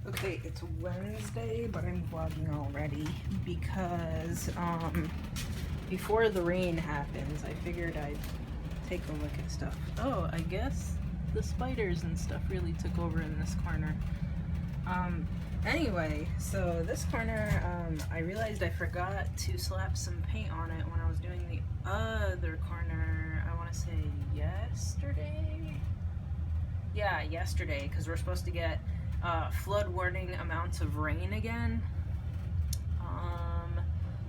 Okay, it's Wednesday, but I'm vlogging already because before the rain happens, I figured I'd take a look at stuff. Oh, I guess the spiders and stuff really took over in this corner. Anyway, so this corner, I realized I forgot to slap some paint on it when I was doing the other corner, I want to say yesterday? Yeah, yesterday, because we're supposed to get flood warning amounts of rain again.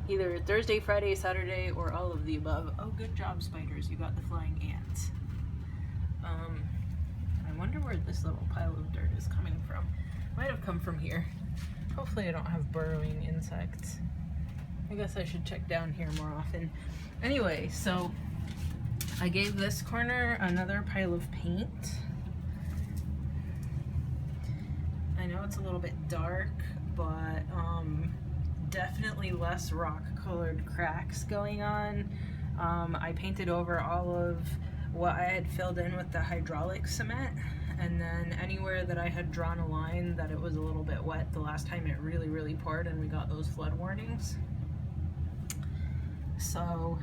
Either Thursday, Friday, Saturday, or all of the above. Oh, good job, spiders. You got the flying ants. I wonder where this little pile of dirt is coming from. Might have come from here. Hopefully I don't have burrowing insects. I guess I should check down here more often. Anyway, so I gave this corner another pile of paint. I know it's a little bit dark, but definitely less rock colored cracks going on. I painted over all of what I had filled in with the hydraulic cement, and then anywhere that I had drawn a line that it was a little bit wet the last time it really poured and we got those flood warnings. So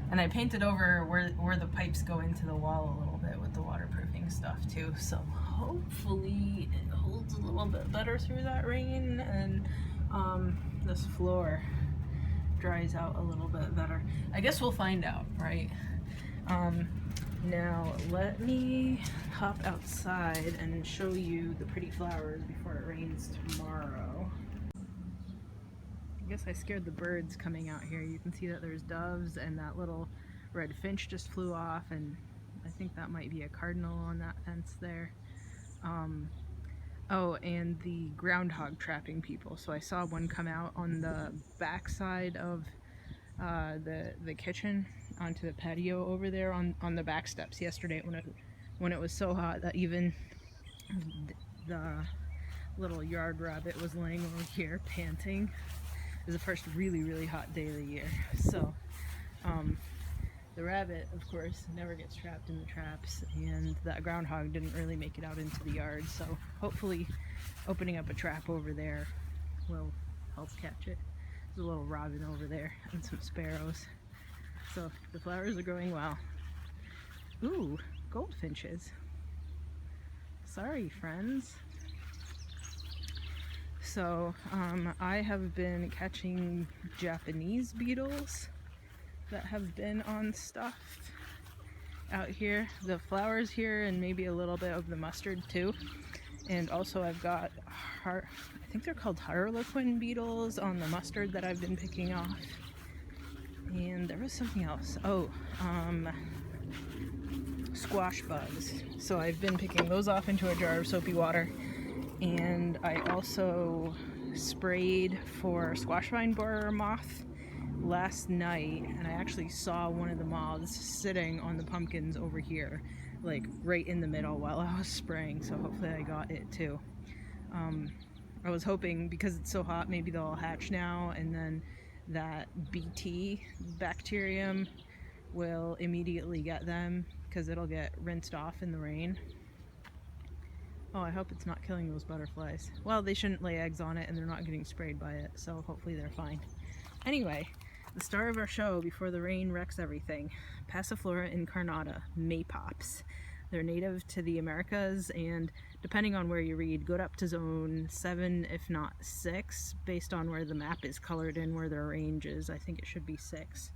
and I painted over where the pipes go into the wall a little bit with the waterproofing stuff too, so hopefully it holds a little bit better through that rain and this floor dries out a little bit better. I guess we'll find out, right? Now let me hop outside and show you the pretty flowers before it rains tomorrow. I guess I scared the birds coming out here. You can see that there's doves and that little red finch just flew off, and I think that might be a cardinal on that fence there. Oh, and the groundhog trapping people. So I saw one come out on the back side of the kitchen onto the patio over there on the back steps yesterday when it was so hot that even the little yard rabbit was laying over here panting. It was the first really hot day of the year. So the rabbit, of course, never gets trapped in the traps, and that groundhog didn't really make it out into the yard, so hopefully opening up a trap over there will help catch it. There's a little robin over there and some sparrows. So the flowers are growing well. Ooh, goldfinches. Sorry, friends. So I have been catching Japanese beetles that have been on stuff out here. The flowers here, and maybe a little bit of the mustard too. And also I've got, I think they're called harlequin beetles on the mustard that I've been picking off. And there was something else. Oh, squash bugs. So I've been picking those off into a jar of soapy water. And I also sprayed for squash vine borer moth last night, and I actually saw one of the moths sitting on the pumpkins over here, like right in the middle while I was spraying, so hopefully I got it too. I was hoping, because it's so hot, maybe they'll hatch now, and then that BT bacterium will immediately get them because it'll get rinsed off in the rain. Oh, I hope it's not killing those butterflies. Well, they shouldn't lay eggs on it and they're not getting sprayed by it, so hopefully they're fine. Anyway, the star of our show before the rain wrecks everything. Passiflora incarnata, maypops. They're native to the Americas, and depending on where you read, go up to zone 7, if not 6, based on where the map is colored in, where their range is. I think it should be 6.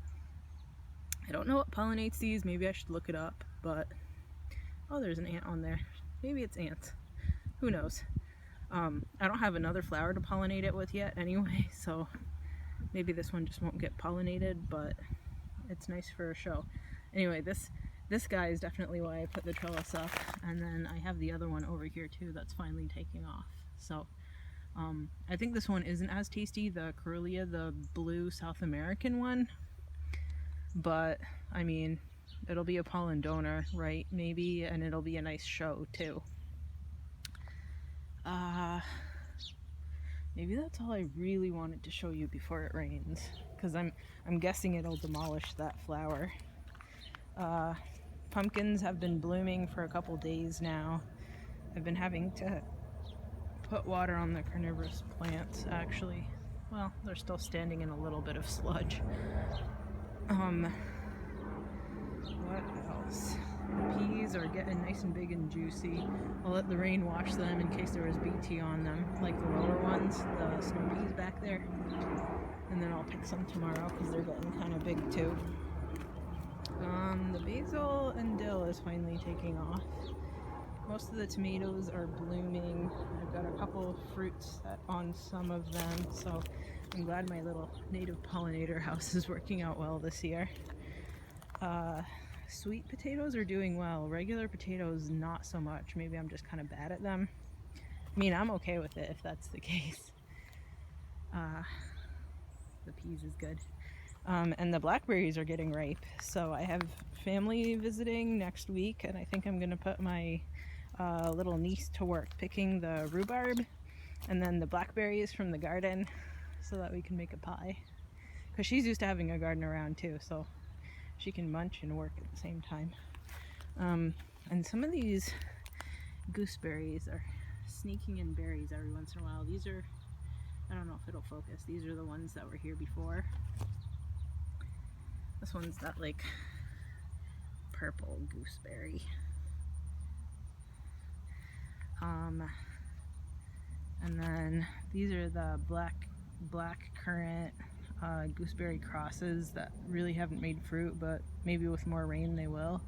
I don't know what pollinates these, maybe I should look it up, but... Oh, there's an ant on there. Maybe it's ants. Who knows? I don't have another flower to pollinate it with yet anyway, so maybe this one just won't get pollinated, but it's nice for a show. Anyway, this guy is definitely why I put the trellis up, and then I have the other one over here too that's finally taking off. So I think this one isn't as tasty, the Carulia, the blue South American one, but I mean, it'll be a pollen donor, right? Maybe, and it'll be a nice show too. Maybe that's all I really wanted to show you before it rains, because I'm guessing it'll demolish that flower. Pumpkins have been blooming for a couple days now. I've been having to put water on the carnivorous plants, actually. Well, they're still standing in a little bit of sludge. What else? The peas are getting nice and big and juicy. I'll let the rain wash them in case there was BT on them, like the lower ones, the snow peas back there. And then I'll pick some tomorrow because they're getting kind of big too. The basil and dill is finally taking off. Most of the tomatoes are blooming. I've got a couple fruits on some of them, so I'm glad my little native pollinator house is working out well this year. Sweet potatoes are doing well. Regular potatoes, not so much. Maybe I'm just kind of bad at them. I mean, I'm okay with it if that's the case. The peas is good. And the blackberries are getting ripe. So I have family visiting next week, and I think I'm going to put my little niece to work picking the rhubarb and then the blackberries from the garden so that we can make a pie. Because she's used to having a garden around too, so she can munch and work at the same time. And some of these gooseberries are sneaking in berries every once in a while. These are, I don't know if it'll focus, these are the ones that were here before. This one's that like purple gooseberry. And then these are the black currant gooseberry crosses that really haven't made fruit, but maybe with more rain they will.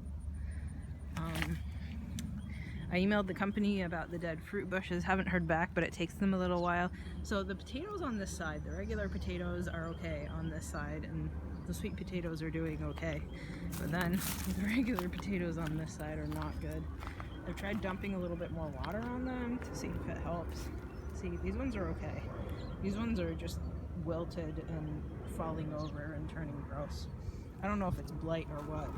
I emailed the company about the dead fruit bushes, haven't heard back, but it takes them a little while. So the potatoes on this side, the regular potatoes are okay on this side, and the sweet potatoes are doing okay. But then the regular potatoes on this side are not good. I've tried dumping a little bit more water on them to see if it helps. See, these ones are okay. These ones are just wilted and falling over and turning gross. I don't know if it's blight or what.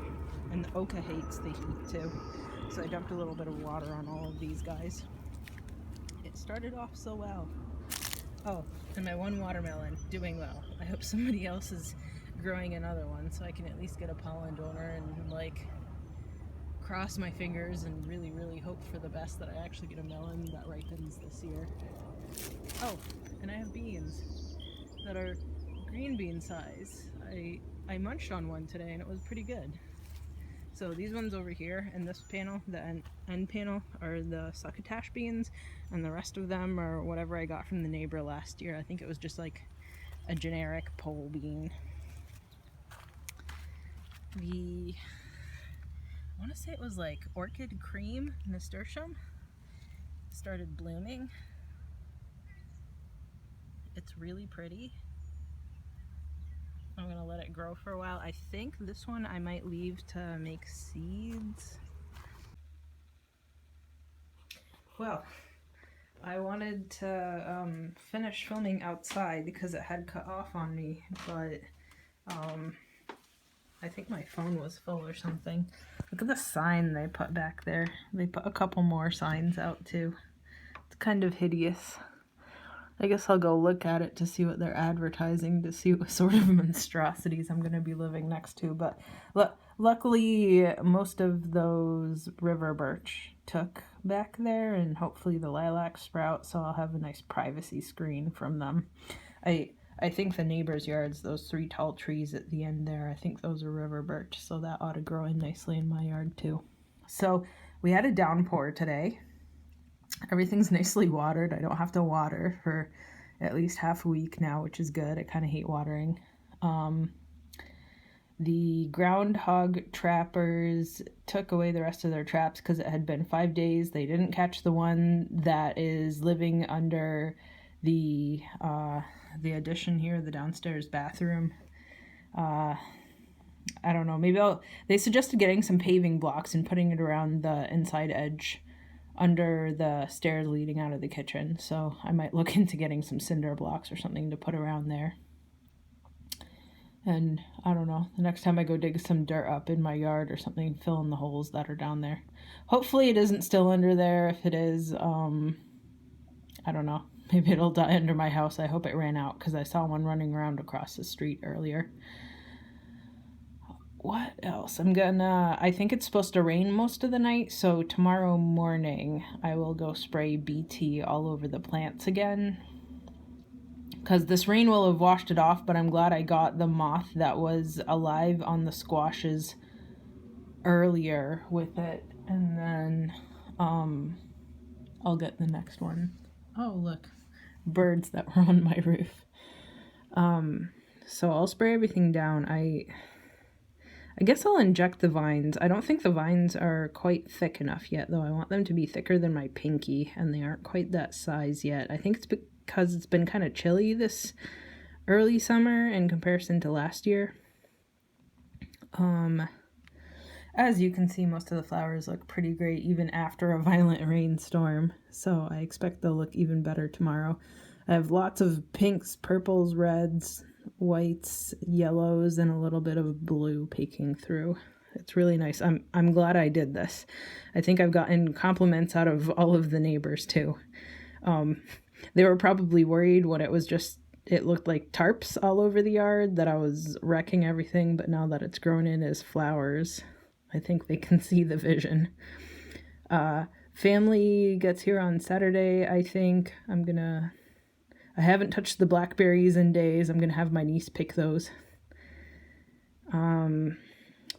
And the oca hates the heat too. So I dumped a little bit of water on all of these guys. It started off so well. Oh, and my one watermelon, doing well. I hope somebody else is growing another one so I can at least get a pollen donor and like cross my fingers and really hope for the best that I actually get a melon that ripens this year. Oh, and I have beans that are green bean size. I munched on one today and it was pretty good. So these ones over here in this panel, the end panel, are the succotash beans, and the rest of them are whatever I got from the neighbor last year. I think it was just like a generic pole bean. I want to say it was like orchid cream nasturtium started blooming. It's really pretty. I'm gonna let it grow for a while. I think this one I might leave to make seeds. Well, I wanted to finish filming outside because it had cut off on me, but I think my phone was full or something. Look at the sign they put back there. They put a couple more signs out too. It's kind of hideous. I guess I'll go look at it to see what they're advertising, to see what sort of monstrosities I'm going to be living next to. But luckily, most of those river birch took back there, and hopefully the lilac sprout, so I'll have a nice privacy screen from them. I think the neighbor's yards, those 3 tall trees at the end there, I think those are river birch, so that ought to grow in nicely in my yard too. So we had a downpour today. Everything's nicely watered. I don't have to water for at least half a week now, which is good. I kind of hate watering. The groundhog trappers took away the rest of their traps because it had been 5 days. They didn't catch the one that is living under the addition here, the downstairs bathroom. I don't know, maybe they suggested getting some paving blocks and putting it around the inside edge under the stairs leading out of the kitchen. So I might look into getting some cinder blocks or something to put around there. And I don't know, the next time I go dig some dirt up in my yard or something, fill in the holes that are down there. Hopefully it isn't still under there. If it is, I don't know, maybe it'll die under my house. I hope it ran out because I saw one running around across the street earlier. what else? I think it's supposed to rain most of the night, so tomorrow morning I will go spray BT all over the plants again. Because this rain will have washed it off, but I'm glad I got the moth that was alive on the squashes earlier with it. And then I'll get the next one. Oh, look. Birds that were on my roof. So I'll spray everything down. I guess I'll inject the vines. I don't think the vines are quite thick enough yet, though. I want them to be thicker than my pinky, and they aren't quite that size yet. I think it's because it's been kind of chilly this early summer in comparison to last year. As you can see, most of the flowers look pretty great even after a violent rainstorm, so I expect they'll look even better tomorrow. I have lots of pinks, purples, reds, whites, yellows, and a little bit of blue peeking through. It's really nice. I'm glad I did this. I think I've gotten compliments out of all of the neighbors too. They were probably worried when it looked like tarps all over the yard, that I was wrecking everything, but now that it's grown in as flowers, I think they can see the vision. Family gets here on Saturday, I think. I haven't touched the blackberries in days. I'm gonna have my niece pick those.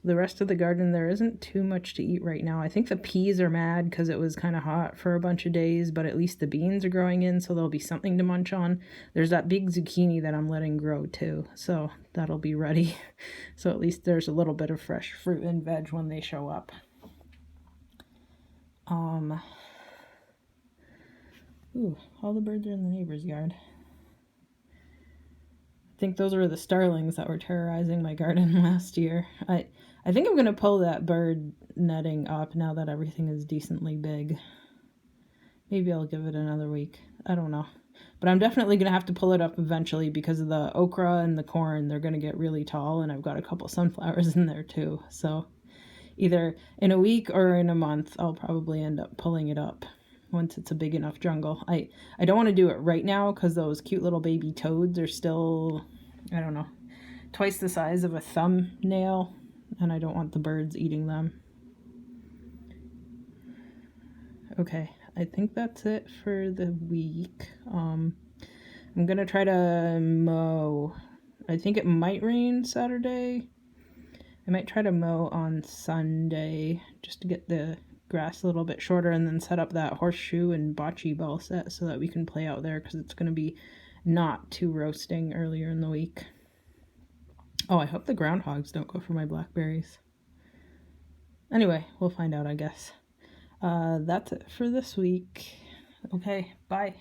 The rest of the garden, there isn't too much to eat right now. I think the peas are mad because it was kind of hot for a bunch of days, but at least the beans are growing in, so there'll be something to munch on. There's that big zucchini that I'm letting grow too, so that'll be ready. So at least there's a little bit of fresh fruit and veg when they show up. Ooh, all the birds are in the neighbor's yard. I think those were the starlings that were terrorizing my garden last year. I think I'm going to pull that bird netting up now that everything is decently big. Maybe I'll give it another week. I don't know. But I'm definitely going to have to pull it up eventually because of the okra and the corn. They're going to get really tall, and I've got a couple sunflowers in there too. So either in a week or in a month, I'll probably end up pulling it up once it's a big enough jungle. I don't want to do it right now because those cute little baby toads are still, I don't know, twice the size of a thumbnail, and I don't want the birds eating them. Okay, I think that's it for the week. I'm gonna try to mow. I think it might rain Saturday. I might try to mow on Sunday just to get the grass a little bit shorter, and then set up that horseshoe and bocce ball set so that we can play out there, because it's going to be not too roasting earlier in the week. Oh, I hope the groundhogs don't go for my blackberries. Anyway, we'll find out, I guess. That's it for this week. Okay, bye.